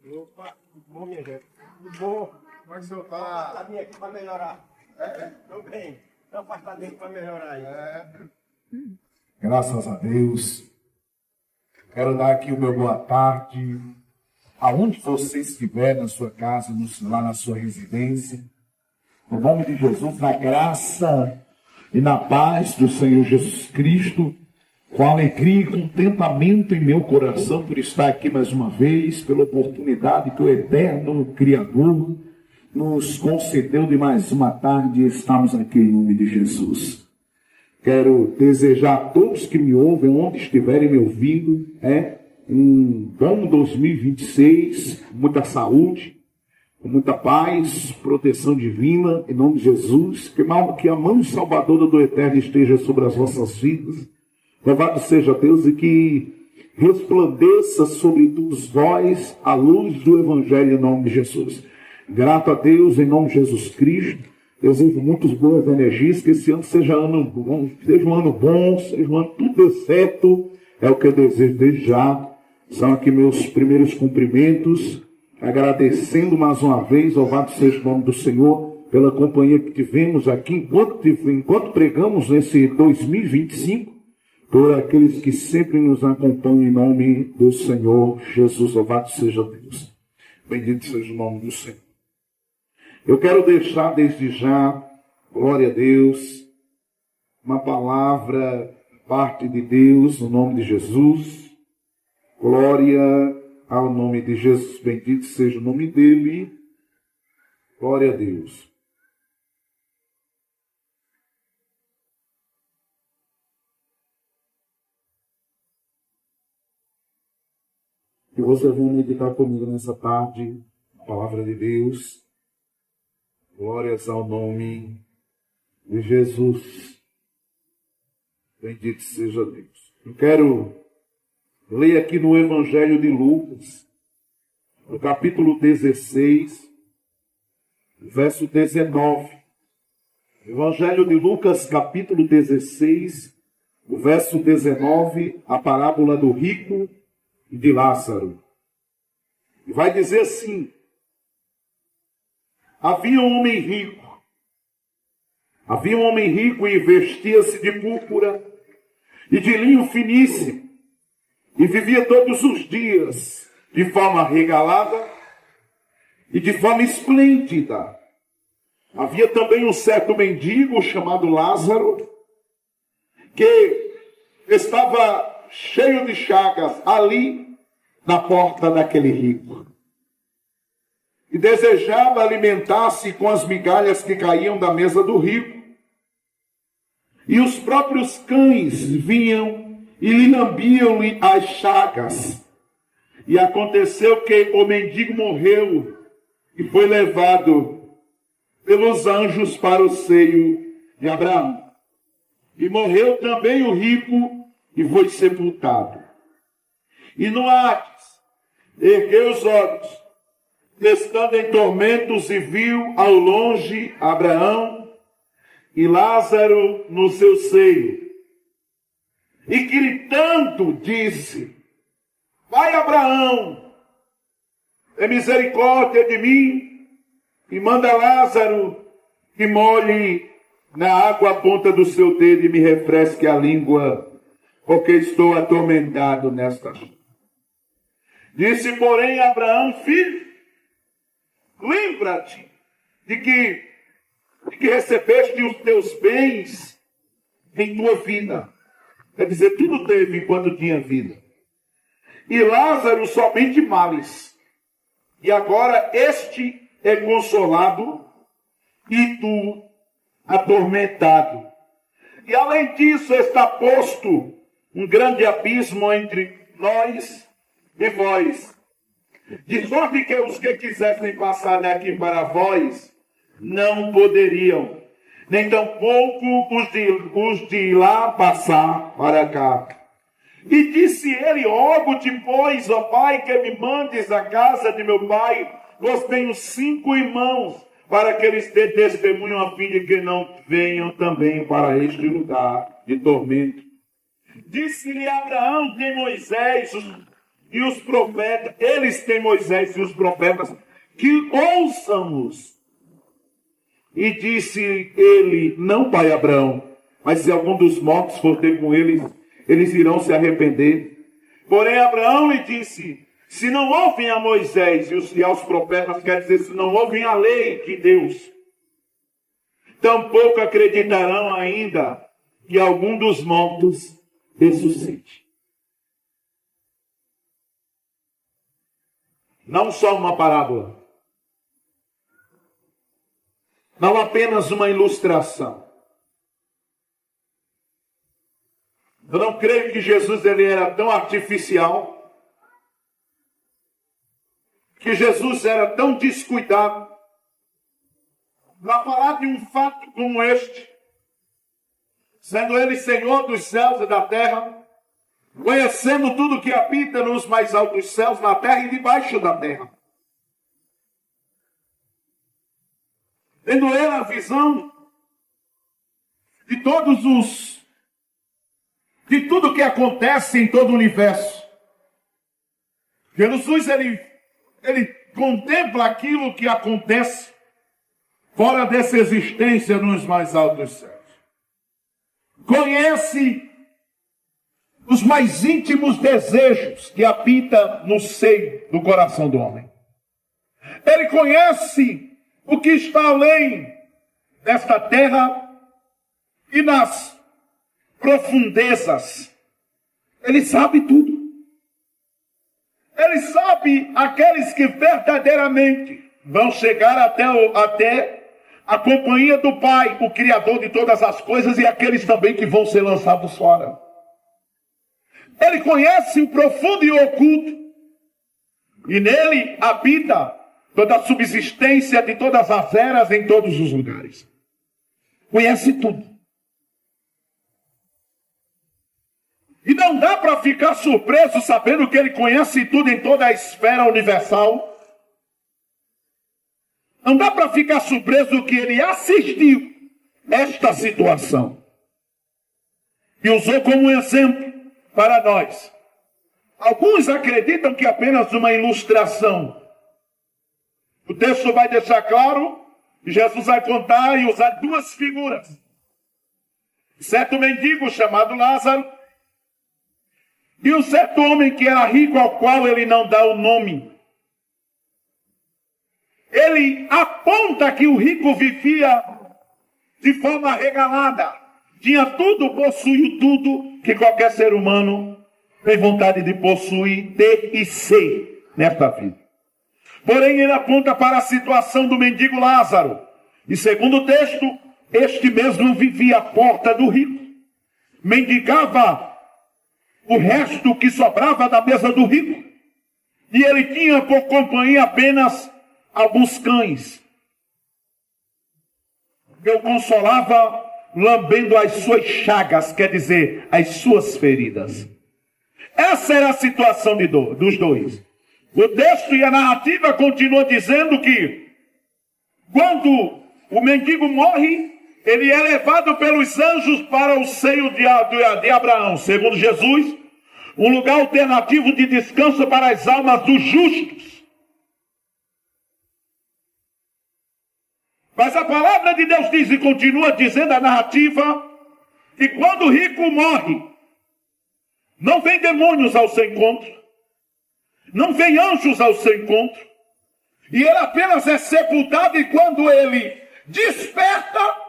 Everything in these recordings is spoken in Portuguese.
Opa, bom, minha gente. Tudo bom? Como é que o senhor tá? Afastadinho aqui para melhorar. Tô bem. Tô afastadinho para melhorar aí. Graças a Deus. Quero dar aqui o meu boa tarde. Aonde você estiver, na sua casa, lá na sua residência. No nome de Jesus, na graça e na paz do Senhor Jesus Cristo, com alegria e contentamento em meu coração por estar aqui mais uma vez, pela oportunidade que o eterno Criador nos concedeu de mais uma tarde e estamos aqui em nome de Jesus. Quero desejar a todos que me ouvem, onde estiverem me ouvindo, um bom 2026, muita saúde, com muita paz, proteção divina, em nome de Jesus, que a mão salvadora do Eterno esteja sobre as vossas vidas. Louvado seja Deus e que resplandeça sobre todos vós a luz do Evangelho em nome de Jesus. Grato a Deus em nome de Jesus Cristo. Desejo muitas boas energias, que esse ano seja um ano bom, seja um ano tudo dê certo. É o que eu desejo desde já. São aqui meus primeiros cumprimentos, agradecendo mais uma vez, louvado seja o nome do Senhor, pela companhia que tivemos aqui, enquanto pregamos nesse 2025, por aqueles que sempre nos acompanham em nome do Senhor Jesus, louvado seja Deus. Bendito seja o nome do Senhor. Eu quero deixar desde já, glória a Deus, uma palavra, parte de Deus, no nome de Jesus. Glória ao nome de Jesus, bendito seja o nome dele. Glória a Deus. Que você venha meditar comigo nessa tarde, a palavra de Deus. Glórias ao nome de Jesus. Bendito seja Deus. Eu quero ler aqui no Evangelho de Lucas, no capítulo 16, verso 19. Evangelho de Lucas, capítulo 16, o verso 19, a parábola do rico e de Lázaro. E vai dizer assim: Havia um homem rico e vestia-se de púrpura e de linho finíssimo, e vivia todos os dias de forma regalada e de forma esplêndida. Havia também um certo mendigo chamado Lázaro, que estava cheio de chagas ali na porta daquele rico, e desejava alimentar-se com as migalhas que caíam da mesa do rico. E os próprios cães vinham e lhe lambiam as chagas. E aconteceu que o mendigo morreu e foi levado pelos anjos para o seio de Abraão. E morreu também o rico e foi sepultado. E no Hades ergueu os olhos, estando em tormentos, e viu ao longe Abraão e Lázaro no seu seio. E gritando disse: Pai Abraão, tem misericórdia de mim, e manda Lázaro que molhe na água a ponta do seu dedo e me refresque a língua, porque estou atormentado nesta. Disse, porém, Abraão: Filho, lembra-te de que recebeste os teus bens em tua vida. Quer dizer, tudo teve enquanto tinha vida. E Lázaro somente males. E agora este é consolado e tu atormentado. E além disso está posto um grande abismo entre nós e vós. De sorte que os que quisessem passar daqui para vós não poderiam, nem tampouco os de lá passar para cá. E disse ele: Rogo-te, pois, ó Pai, que me mandes à casa de meu pai, pois tenho 5 irmãos, para que eles dê testemunho, a fim de que não venham também para este lugar de tormento. Disse-lhe Abraão que Moisés e os profetas, eles têm Moisés e os profetas, que ouçam-nos. E disse ele, não, pai Abraão, mas se algum dos mortos for ter com eles, eles irão se arrepender. Porém Abraão lhe disse, se não ouvem a Moisés e aos profetas, quer dizer, se não ouvem a lei de Deus, tampouco acreditarão ainda que algum dos mortos ressuscite. Não só uma parábola, não apenas uma ilustração. Eu não creio que Jesus ele era tão artificial, que Jesus era tão descuidado para falar de um fato como este, sendo ele Senhor dos céus e da terra, conhecendo tudo que habita nos mais altos céus, na terra e debaixo da terra. Tendo ele a visão de de tudo que acontece em todo o universo. Jesus, ele contempla aquilo que acontece fora dessa existência nos mais altos céus. Conhece os mais íntimos desejos que habitam no seio do coração do homem. Ele conhece o que está além desta terra e nas profundezas. Ele sabe tudo. Ele sabe aqueles que verdadeiramente vão chegar até a companhia do Pai, o Criador de todas as coisas, e aqueles também que vão ser lançados fora. Ele conhece o profundo e o oculto, e nele habita toda a subsistência de todas as eras em todos os lugares. Conhece tudo. E não dá para ficar surpreso sabendo que ele conhece tudo em toda a esfera universal. Não dá para ficar surpreso que ele assistiu esta situação e usou como exemplo para nós. Alguns acreditam que é apenas uma ilustração. O texto vai deixar claro que Jesus vai contar e usar duas figuras. Certo mendigo chamado Lázaro e um certo homem que era rico, ao qual ele não dá o nome. Ele aponta que o rico vivia de forma regalada. Tinha tudo, possuía tudo que qualquer ser humano tem vontade de possuir, ter e ser nesta vida. Porém, ele aponta para a situação do mendigo Lázaro. E segundo o texto, este mesmo vivia à porta do rico. Mendigava o resto que sobrava da mesa do rico. E ele tinha por companhia apenas alguns cães. Eu consolava lambendo as suas chagas, quer dizer, as suas feridas. Essa era a situação dos dois. O texto e a narrativa continuam dizendo que quando o mendigo morre, ele é levado pelos anjos para o seio de Abraão, segundo Jesus, um lugar alternativo de descanso para as almas dos justos. Mas a palavra de Deus diz e continua dizendo a narrativa que quando o rico morre, não vem demônios ao seu encontro, não vem anjos ao seu encontro, e ele apenas é sepultado, e quando ele desperta,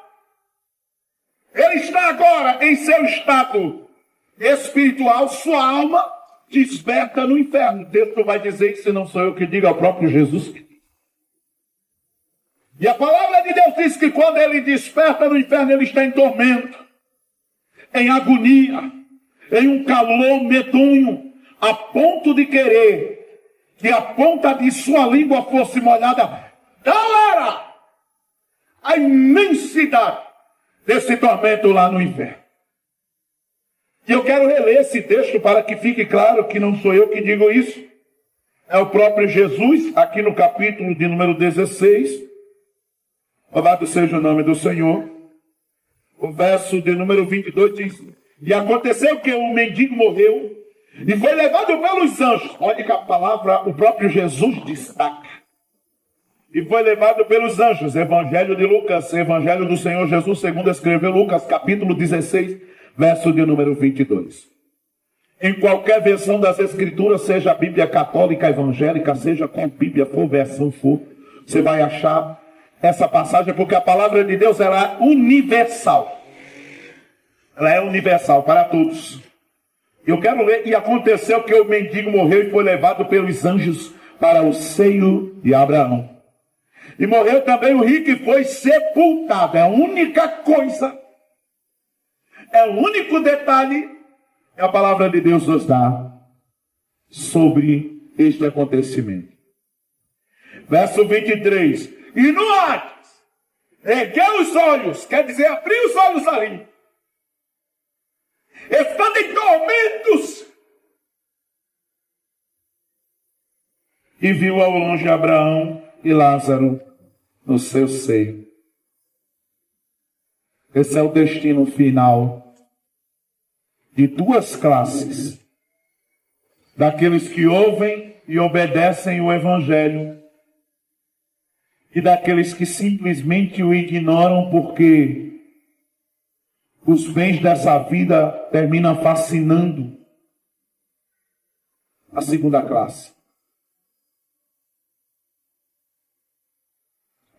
ele está agora em seu estado espiritual, sua alma desperta no inferno. O texto vai dizer que se não sou eu que digo, é o próprio Jesus que diz. E a palavra de Deus diz que quando ele desperta no inferno, ele está em tormento, em agonia, em um calor medonho, a ponto de querer que a ponta de sua língua fosse molhada. Galera, a imensidade desse tormento lá no inferno. E eu quero reler esse texto para que fique claro que não sou eu que digo isso. É o próprio Jesus, aqui no capítulo de número 16. Louvado seja o nome do Senhor. O verso de número 22 diz: e aconteceu que o mendigo morreu E foi levado pelos anjos. Olha que a palavra, o próprio Jesus destaca. E foi levado pelos anjos. Evangelho de Lucas, Evangelho do Senhor Jesus, segundo escreveu Lucas, capítulo 16, verso de número 22. Em qualquer versão das Escrituras, seja a Bíblia católica, evangélica, seja qual Bíblia for, versão for, você vai achar essa passagem, porque a palavra de Deus ela é universal. Ela é universal para todos. Eu quero ler, e aconteceu que o mendigo morreu e foi levado pelos anjos para o seio de Abraão. E morreu também o rico e foi sepultado. É a única coisa, é o único detalhe que a palavra de Deus nos dá sobre este acontecimento. Verso 23. E no Hades, ergueu os olhos, quer dizer, abriu os olhos ali, estando em tormentos, e viu ao longe Abraão e Lázaro no seu seio. Esse é o destino final de duas classes: daqueles que ouvem e obedecem o Evangelho e daqueles que simplesmente o ignoram porque os bens dessa vida terminam fascinando a segunda classe.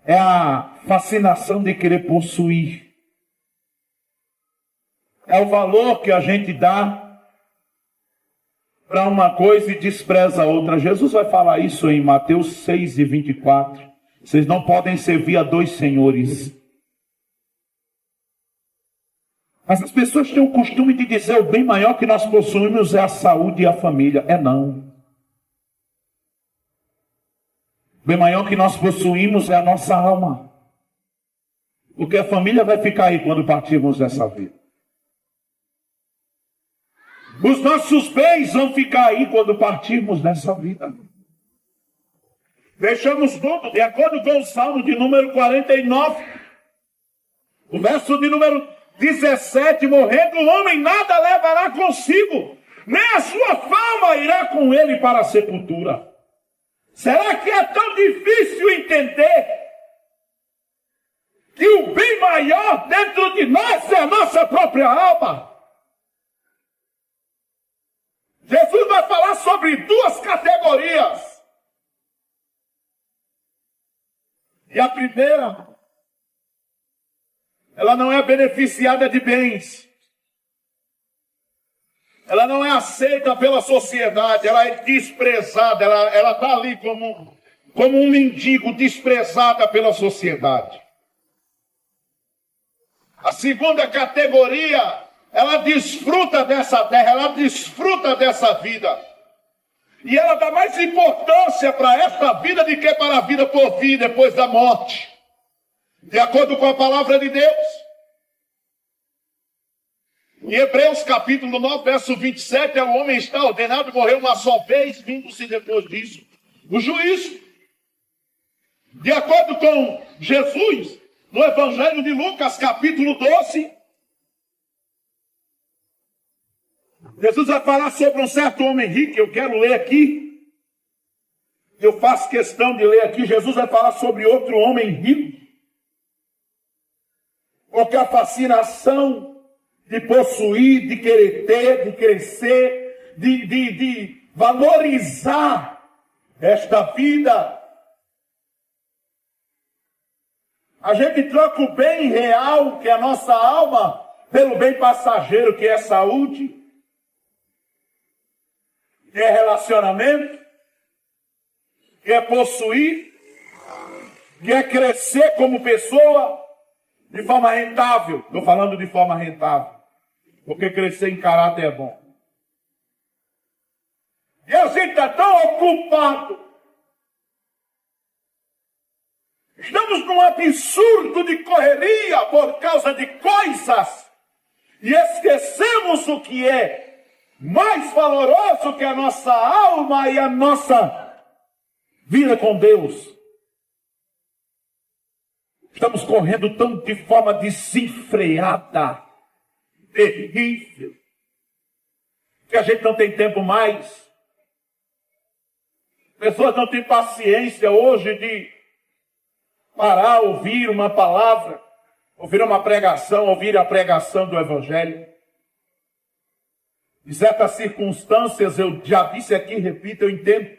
É a fascinação de querer possuir. É o valor que a gente dá para uma coisa e despreza a outra. Jesus vai falar isso em Mateus 6 e 24. Vocês não podem servir a dois senhores. Mas as pessoas têm o costume de dizer: o bem maior que nós possuímos é a saúde e a família. É não. O bem maior que nós possuímos é a nossa alma. Porque a família vai ficar aí quando partirmos dessa vida. Os nossos bens vão ficar aí quando partirmos dessa vida. Deixamos tudo, de acordo com o Salmo de número 49, o verso de número 17, morrendo o homem nada levará consigo, nem a sua fama irá com ele para a sepultura. Será que é tão difícil entender que o bem maior dentro de nós é a nossa própria alma? Jesus vai falar sobre duas categorias. E a primeira, ela não é beneficiada de bens. Ela não é aceita pela sociedade, ela é desprezada, ela está ali como um mendigo, desprezada pela sociedade. A segunda categoria, ela desfruta dessa terra, ela desfruta dessa vida. E ela dá mais importância para esta vida do que para a vida por vir depois da morte. De acordo com a palavra de Deus. Em Hebreus capítulo 9, verso 27, o homem está ordenado a morrer uma só vez, vindo-se depois disso o juízo. De acordo com Jesus, no Evangelho de Lucas, capítulo 12, Jesus vai falar sobre um certo homem rico. Eu quero ler aqui. Eu faço questão de ler aqui. Jesus vai falar sobre outro homem rico. Porque a fascinação de possuir, de querer ter, de crescer, de valorizar esta vida. A gente troca o bem real, que é a nossa alma, pelo bem passageiro, que é saúde, que é relacionamento, que é possuir, que é crescer como pessoa de forma rentável. Estou falando de forma rentável, porque crescer em caráter é bom. E a gente está tão ocupado, estamos num absurdo de correria por causa de coisas, e esquecemos o que é mais valoroso que a nossa alma e a nossa vida com Deus. Estamos correndo tão de forma desenfreada, terrível. que a gente não tem tempo mais. Pessoas não têm paciência hoje de parar, ouvir uma palavra, ouvir uma pregação, ouvir a pregação do Evangelho. Em certas circunstâncias, eu já disse aqui, repito, eu entendo.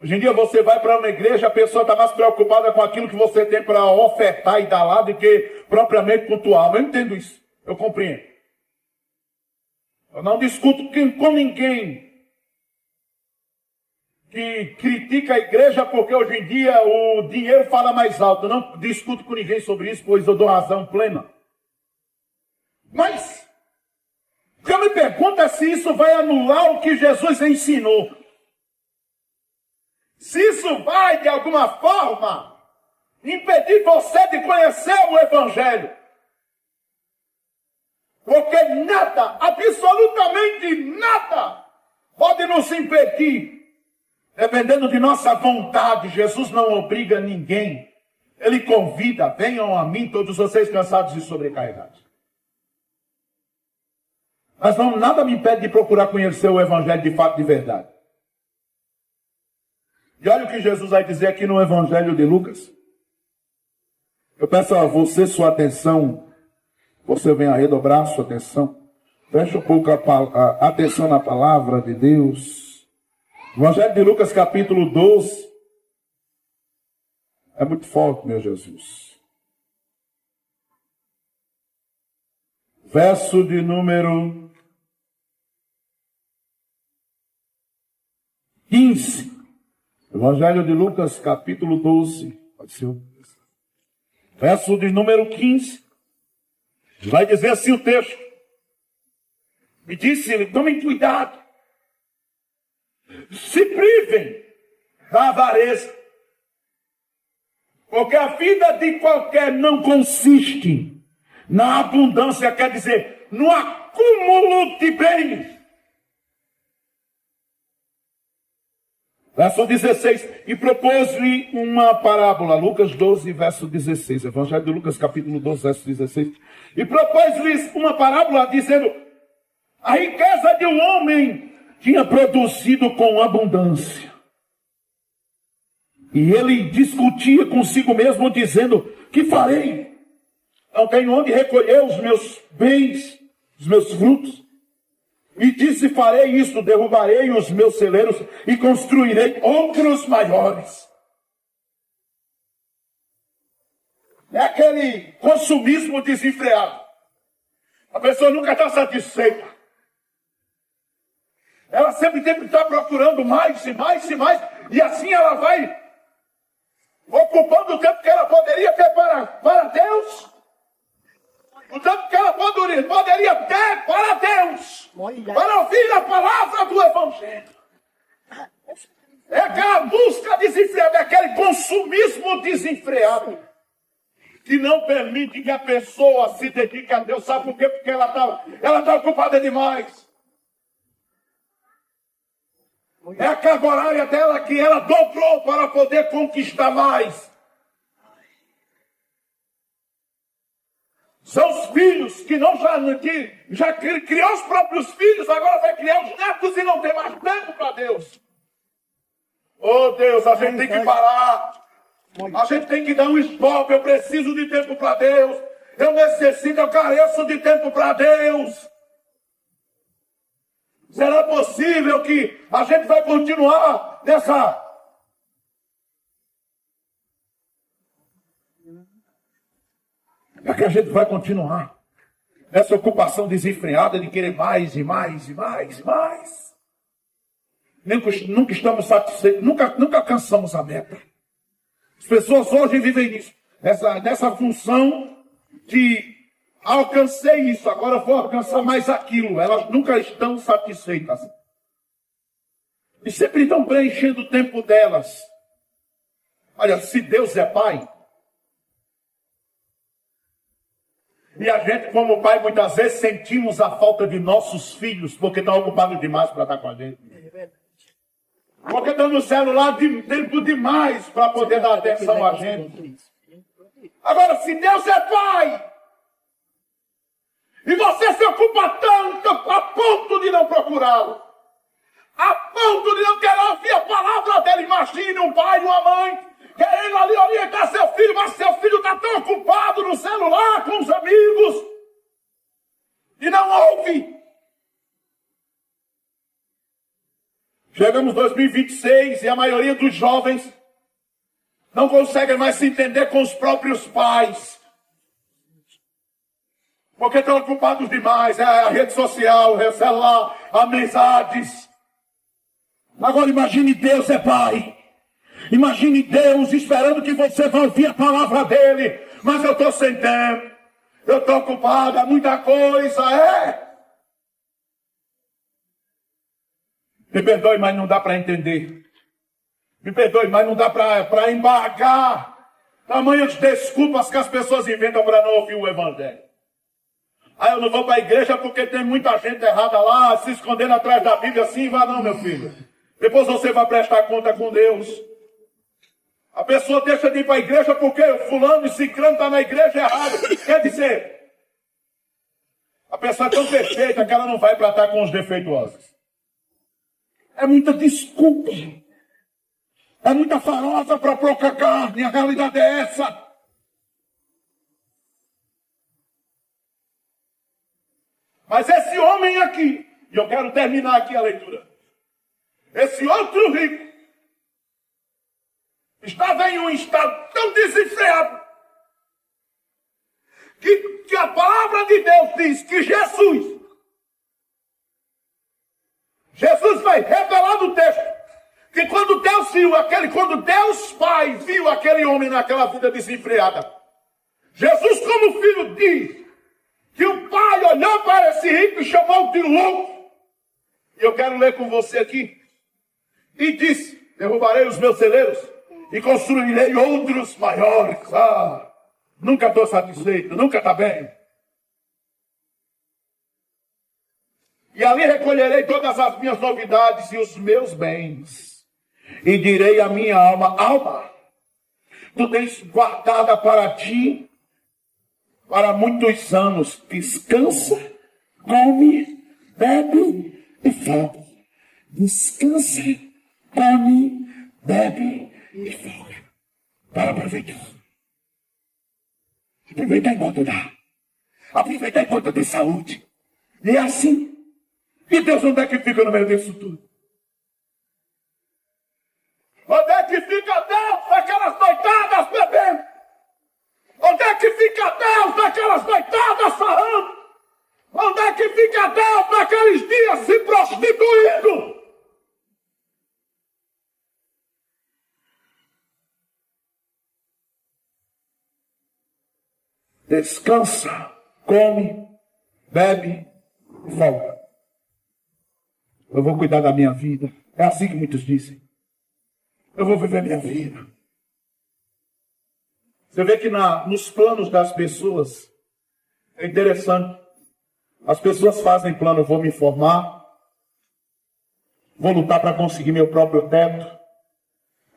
Hoje em dia você vai para uma igreja, a pessoa está mais preocupada com aquilo que você tem para ofertar e dar lá do que propriamente com tua alma. Eu entendo isso, eu compreendo. Eu não discuto com ninguém que critica a igreja porque hoje em dia o dinheiro fala mais alto. Eu não discuto com ninguém sobre isso, pois eu dou razão plena. Mas o que eu me pergunto é se isso vai anular o que Jesus ensinou. Se isso vai, de alguma forma, impedir você de conhecer o Evangelho. Porque nada, absolutamente nada, pode nos impedir. Dependendo de nossa vontade, Jesus não obriga ninguém. Ele convida, venham a mim todos vocês cansados e sobrecarregados. Mas não, nada me impede de procurar conhecer o Evangelho de fato, de verdade. E olha o que Jesus vai dizer aqui no Evangelho de Lucas. Eu peço a você sua atenção. Você venha redobrar sua atenção. Preste um pouco a atenção na palavra de Deus. Evangelho de Lucas, capítulo 12. É muito forte, meu Jesus. Verso de número 15. Evangelho de Lucas, capítulo 12. Pode ser. Verso de número 15. Vai dizer assim o texto. Me disse, tomem cuidado. Se privem da avareza. Porque a vida de qualquer não consiste na abundância, quer dizer, no acúmulo de bens. Verso 16, e propôs-lhe uma parábola, Lucas 12, verso 16, Evangelho de Lucas, capítulo 12, verso 16, e propôs-lhe uma parábola, dizendo, a riqueza de um homem tinha produzido com abundância. E ele discutia consigo mesmo, dizendo, que farei? Não tenho onde recolher os meus bens, os meus frutos. E disse, farei isto, derrubarei os meus celeiros e construirei outros maiores. É aquele consumismo desenfreado. A pessoa nunca está satisfeita. Ela sempre tem que estar procurando mais e mais e mais. E assim ela vai ocupando o tempo que ela poderia ter para Deus. O tempo que ela poderia ter para Deus, para ouvir a palavra do Evangelho. É aquela busca desenfreada, é aquele consumismo desenfreado, que não permite que a pessoa se dedique a Deus. Sabe por quê? Porque ela tá ocupada demais. É a carga horária dela que ela dobrou para poder conquistar mais. São os filhos que já criou os próprios filhos, agora vai criar os netos e não tem mais tempo para Deus. Oh Deus, a gente tem que parar. A gente tem que dar um stop. Eu preciso de tempo para Deus. Eu necessito, eu careço de tempo para Deus. Será possível que a gente vai continuar nessa... É que a gente vai continuar nessa ocupação desenfreada de querer mais e mais e mais e mais. Nunca estamos satisfeitos, nunca alcançamos a meta. As pessoas hoje vivem nisso, nessa função de alcancei isso, agora vou alcançar mais aquilo. Elas nunca estão satisfeitas. E sempre estão preenchendo o tempo delas. Olha, se Deus é Pai, e a gente, como pai, muitas vezes sentimos a falta de nossos filhos, porque estão ocupados demais para estar com a gente. Porque estão no celular tempo demais para poder dar atenção a gente. Agora, se Deus é Pai, E você se ocupa tanto a ponto de não procurá-lo. A ponto de não querer ouvir a palavra dele. Imagine um pai e uma mãe querendo ali orientar seu filho, mas seu filho está tão ocupado no celular com os amigos e não ouve. Chegamos em 2026 e a maioria dos jovens não conseguem mais se entender com os próprios pais. Porque estão ocupados demais. É a rede social, é o celular, amizades. Agora imagine Deus é pai. Imagine Deus esperando que você vá ouvir a palavra dele. Mas eu estou sem tempo. Eu estou ocupado, há muita coisa, Me perdoe, mas não dá para entender. Me perdoe, mas não dá para embargar tamanhas desculpas que as pessoas inventam para não ouvir o evangelho. Eu não vou para a igreja porque tem muita gente errada lá, se escondendo atrás da Bíblia. Assim, vá não, meu filho. Depois você vai prestar conta com Deus. A pessoa deixa de ir para a igreja porque fulano e ciclano está na igreja errado. Quer dizer, a pessoa é tão perfeita que ela não vai para estar com os defeituosos. É muita desculpa. É muita farofa para pouca carne. A realidade é essa. Mas esse homem aqui, e eu quero terminar aqui a leitura. Esse outro rico estava em um estado tão desenfreado que a palavra de Deus diz que Jesus vai revelar no texto que quando Deus Pai viu aquele homem naquela vida desenfreada, Jesus como filho diz que o pai olhou para esse rico e chamou de louco. E eu quero ler com você aqui. E disse: derrubarei os meus celeiros e construirei outros maiores. Nunca estou satisfeito, nunca está bem. E ali recolherei todas as minhas novidades e os meus bens. E direi à minha alma: alma, tu tens guardada para ti para muitos anos. Descansa, come, bebe e folga. Descansa, come, bebe e folga. Para aproveitar. Aproveitar enquanto dá. Aproveitar enquanto tem saúde. E é assim. E Deus onde é que fica no meio disso tudo? Onde é que fica Deus naquelas noitadas bebendo? Onde é que fica Deus naquelas noitadas sarrando? Onde é que fica Deus naqueles dias se prostituindo? Descansa, come, bebe e folga. Eu vou cuidar da minha vida. É assim que muitos dizem. Eu vou viver minha vida. Você vê que nos planos das pessoas é interessante. As pessoas fazem plano: vou me formar, vou lutar para conseguir meu próprio teto.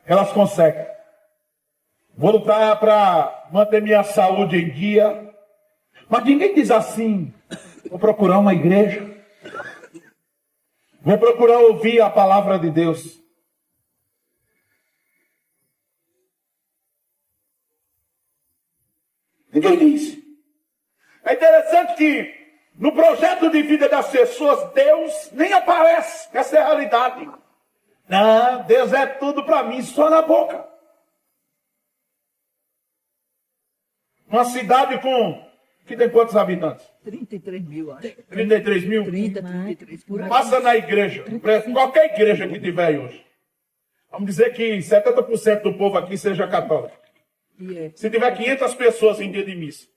Elas conseguem. Vou lutar para manter minha saúde em dia. Mas ninguém diz assim: vou procurar uma igreja. Vou procurar ouvir a palavra de Deus. Ninguém diz. É interessante que no projeto de vida das pessoas, Deus nem aparece. Essa é a realidade. Não, Deus é tudo para mim, só na boca. Uma cidade que tem quantos habitantes? 33 mil, acho. 33 mil? 33 por aí. Passa na igreja, qualquer igreja que tiver aí hoje. Vamos dizer que 70% do povo aqui seja católico. Se tiver 500 pessoas em dia de missa,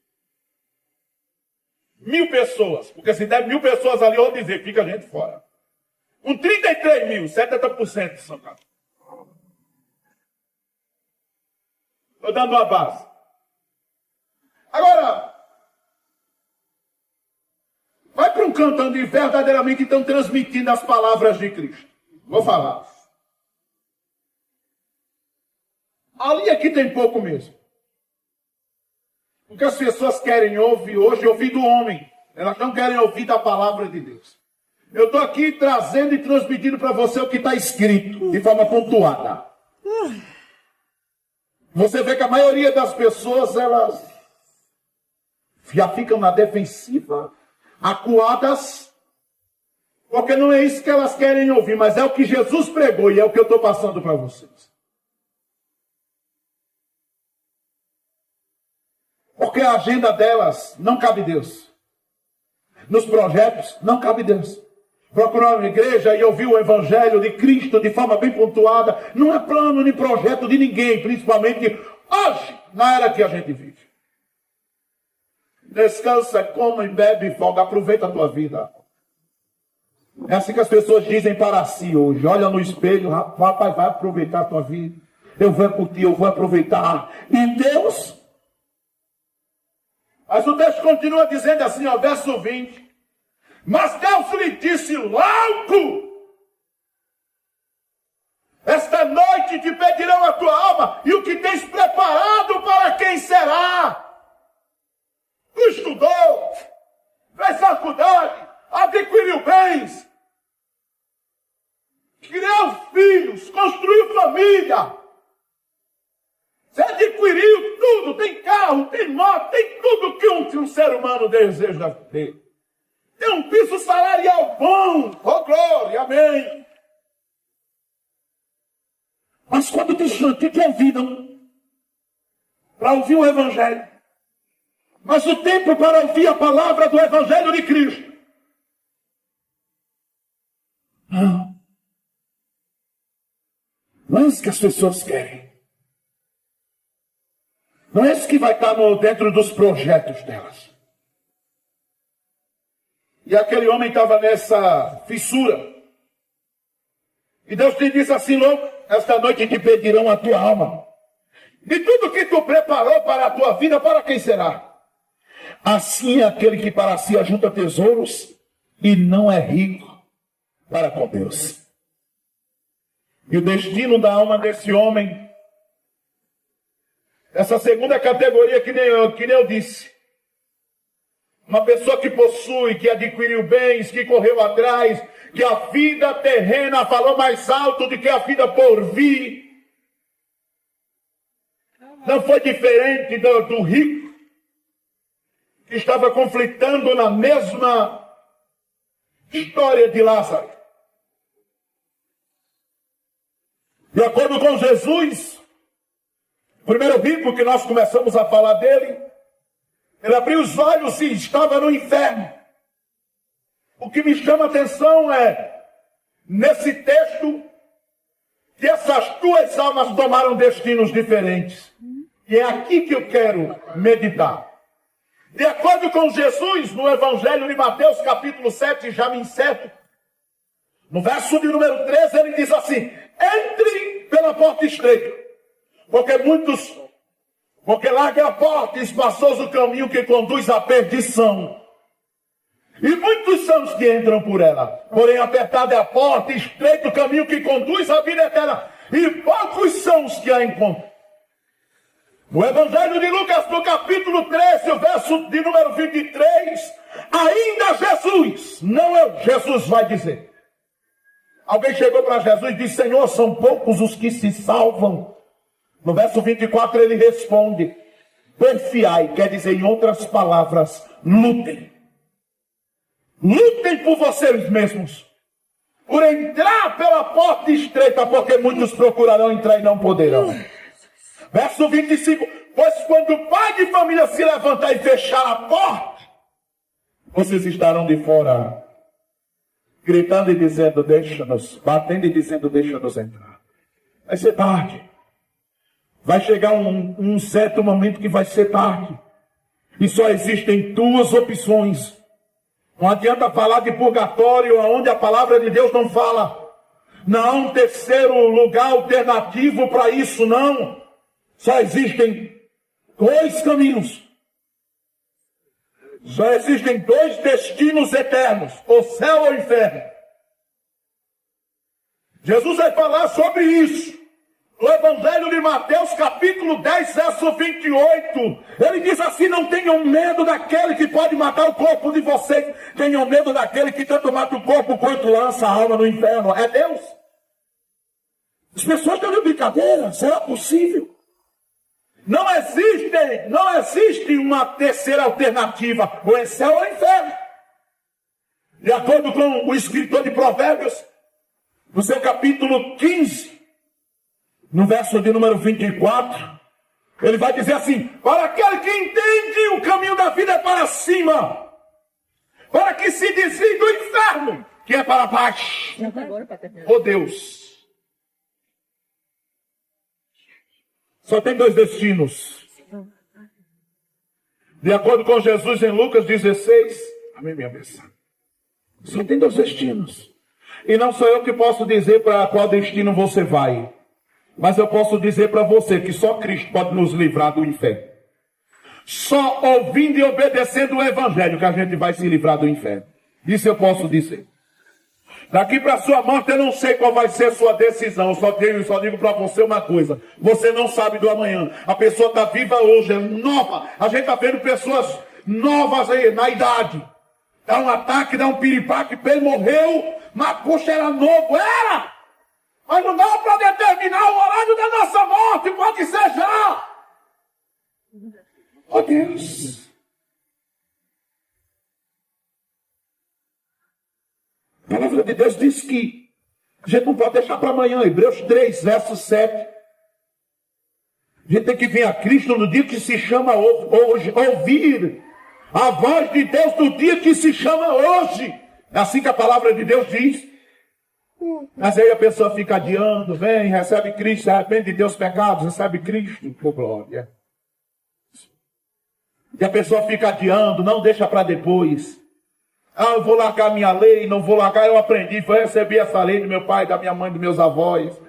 1000 pessoas, porque se der 1000 pessoas ali, eu vou dizer, fica gente fora. Com 33 mil, 70% são católicos. Estou dando uma base. Agora, vai para um canto onde verdadeiramente estão transmitindo as palavras de Cristo. Vou falar. Ali aqui tem pouco mesmo. Porque as pessoas querem ouvir hoje, ouvir do homem. Elas não querem ouvir da palavra de Deus. Eu estou aqui trazendo e transmitindo para você o que está escrito, de forma pontuada. Você vê que a maioria das pessoas, elas já ficam na defensiva, acuadas, porque não é isso que elas querem ouvir, mas é o que Jesus pregou e é o que eu estou passando para vocês. Porque a agenda delas não cabe Deus. Nos projetos não cabe Deus. Procurar uma igreja e ouvir o evangelho de Cristo de forma bem pontuada não é plano nem projeto de ninguém, principalmente hoje, na era que a gente vive. Descansa, come, bebe, folga, aproveita a tua vida. É assim que as pessoas dizem para si hoje. Olha no espelho, rapaz, vai aproveitar a tua vida. Eu vou curtir, eu vou aproveitar. E Deus? Mas o texto continua dizendo assim, ó, verso 20. Mas Deus lhe disse logo: esta noite te pedirão a tua alma, e o que tens preparado para quem será? Tu estudou, fez faculdade, adquiriu bens, criou filhos, construiu família. Você adquiriu tudo, tem carro, tem moto, tem tudo que um ser humano deseja ter. Tem um piso salarial bom, oh glória, amém. Mas quando te convidam para ouvir o evangelho, mas o tempo para ouvir a palavra do evangelho de Cristo, não é isso que as pessoas querem. Não é isso que vai estar dentro dos projetos delas. E aquele homem estava nessa fissura. E Deus te disse assim, louco, esta noite te pedirão a tua alma. E tudo que tu preparou para a tua vida, para quem será? Assim é aquele que para si ajunta tesouros e não é rico para com Deus. E o destino da alma desse homem, essa segunda categoria que nem eu disse, uma pessoa que possui, que adquiriu bens, que correu atrás, que a vida terrena falou mais alto do que a vida por vir. Não foi diferente do rico, que estava conflitando na mesma história de Lázaro. De acordo com Jesus, o primeiro rico que nós começamos a falar dele, ele abriu os olhos e estava no inferno. O que me chama a atenção é, nesse texto, que essas duas almas tomaram destinos diferentes. E é aqui que eu quero meditar. De acordo com Jesus, no Evangelho de Mateus, capítulo 7, já me encerro, no verso de número 13, ele diz assim: entre pela porta estreita, porque larga a porta e espaçoso o caminho que conduz à perdição. E muitos são os que entram por ela. Porém, apertada é a porta, estreito o caminho que conduz à vida eterna. E poucos são os que a encontram. No Evangelho de Lucas, no capítulo 13, o verso de número 23, ainda Jesus, não é Jesus vai dizer. Alguém chegou para Jesus e disse: Senhor, são poucos os que se salvam. No verso 24 ele responde: porfiai, quer dizer, em outras palavras, lutem. Lutem por vocês mesmos, por entrar pela porta estreita, porque muitos procurarão entrar e não poderão. Verso 25, pois quando o pai de família se levantar e fechar a porta, vocês estarão de fora, gritando e dizendo, deixa-nos, batendo e dizendo, deixa-nos entrar. Vai ser tarde. Vai chegar um certo momento que vai ser tarde. E só existem duas opções. Não adianta falar de purgatório onde a palavra de Deus não fala. Não há um terceiro lugar alternativo para isso, não. Só existem dois caminhos. Só existem dois destinos eternos, o céu ou o inferno. Jesus vai falar sobre isso. O Evangelho de Mateus, capítulo 10, verso 28. Ele diz assim: não tenham medo daquele que pode matar o corpo de vocês. Tenham medo daquele que tanto mata o corpo quanto lança a alma no inferno. É Deus. As pessoas estão de brincadeira. Será possível? Não existe uma terceira alternativa. Ou é céu ou é inferno. De acordo com o escritor de Provérbios, no seu capítulo 15, no verso de número 24, ele vai dizer assim: para aquele que entende o caminho da vida é para cima, para que se desvie do inferno, que é para baixo. Oh Deus, só tem dois destinos. De acordo com Jesus em Lucas 16, amém, minha bênção. Só tem dois destinos. E não sou eu que posso dizer para qual destino você vai. Mas eu posso dizer para você que só Cristo pode nos livrar do inferno. Só ouvindo e obedecendo o Evangelho que a gente vai se livrar do inferno. Isso eu posso dizer. Daqui para a sua morte eu não sei qual vai ser a sua decisão. Eu só digo para você uma coisa: você não sabe do amanhã. A pessoa está viva hoje, é nova. A gente está vendo pessoas novas aí na idade. Dá um ataque, dá um piripaque, ele morreu, mas poxa, era novo, era! Mas não dá para determinar o horário da nossa morte, pode ser já! Oh Deus! A palavra de Deus diz que a gente não pode deixar para amanhã. Hebreus 3, verso 7. A gente tem que vir a Cristo no dia que se chama hoje, ouvir a voz de Deus no dia que se chama hoje. É assim que a palavra de Deus diz. Mas aí a pessoa fica adiando, vem, recebe Cristo, se arrepende de Deus pecados, recebe Cristo, por glória. E a pessoa fica adiando, não deixa para depois. Ah, eu vou largar minha lei, não vou largar, eu aprendi, foi receber essa lei do meu pai, da minha mãe, dos meus avós.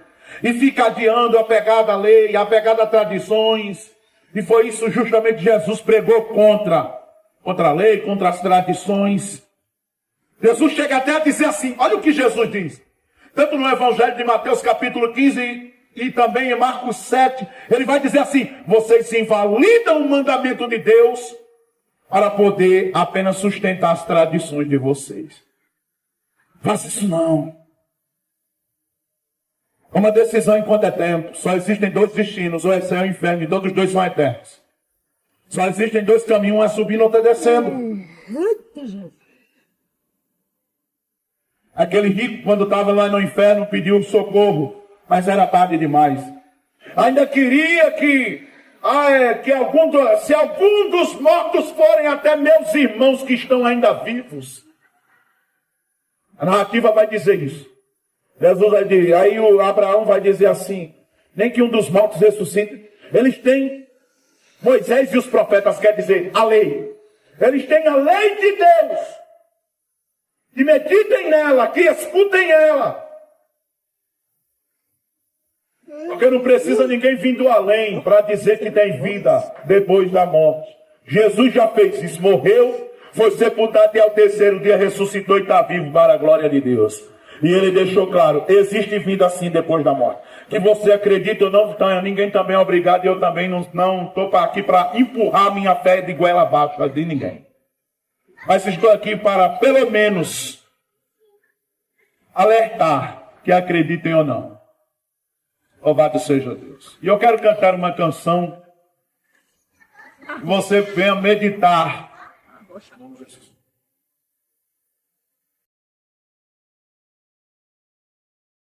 E fica adiando, apegado à lei, apegado a tradições. E foi isso justamente que Jesus pregou contra a lei, contra as tradições. Jesus chega até a dizer assim, olha o que Jesus diz. Tanto no Evangelho de Mateus capítulo 15 e também em Marcos 7, ele vai dizer assim: vocês se invalidam o mandamento de Deus para poder apenas sustentar as tradições de vocês. Faça isso não. É uma decisão enquanto é tempo. Só existem dois destinos, ou é céu ou inferno, e todos os dois são eternos. Só existem dois caminhos, um é subindo, outro é descendo. Aquele rico, quando estava lá no inferno, pediu socorro, mas era tarde demais. Ainda queria se algum dos mortos forem até meus irmãos que estão ainda vivos. A narrativa vai dizer isso. Jesus vai dizer, aí o Abraão vai dizer assim: nem que um dos mortos ressuscite. Eles têm Moisés e os profetas, quer dizer, a lei. Eles têm a lei de Deus. Que meditem nela, que escutem ela. Porque não precisa ninguém vir do além para dizer que tem vida depois da morte. Jesus já fez isso, morreu, foi sepultado e ao terceiro dia ressuscitou e está vivo para a glória de Deus. E ele deixou claro, existe vida assim depois da morte. Que você acredita ou não, ninguém também é obrigado, e eu também não estou aqui para empurrar minha fé de goela abaixo de ninguém. Mas estou aqui para, pelo menos, alertar que acreditem ou não. Louvado seja Deus. E eu quero cantar uma canção que você venha meditar.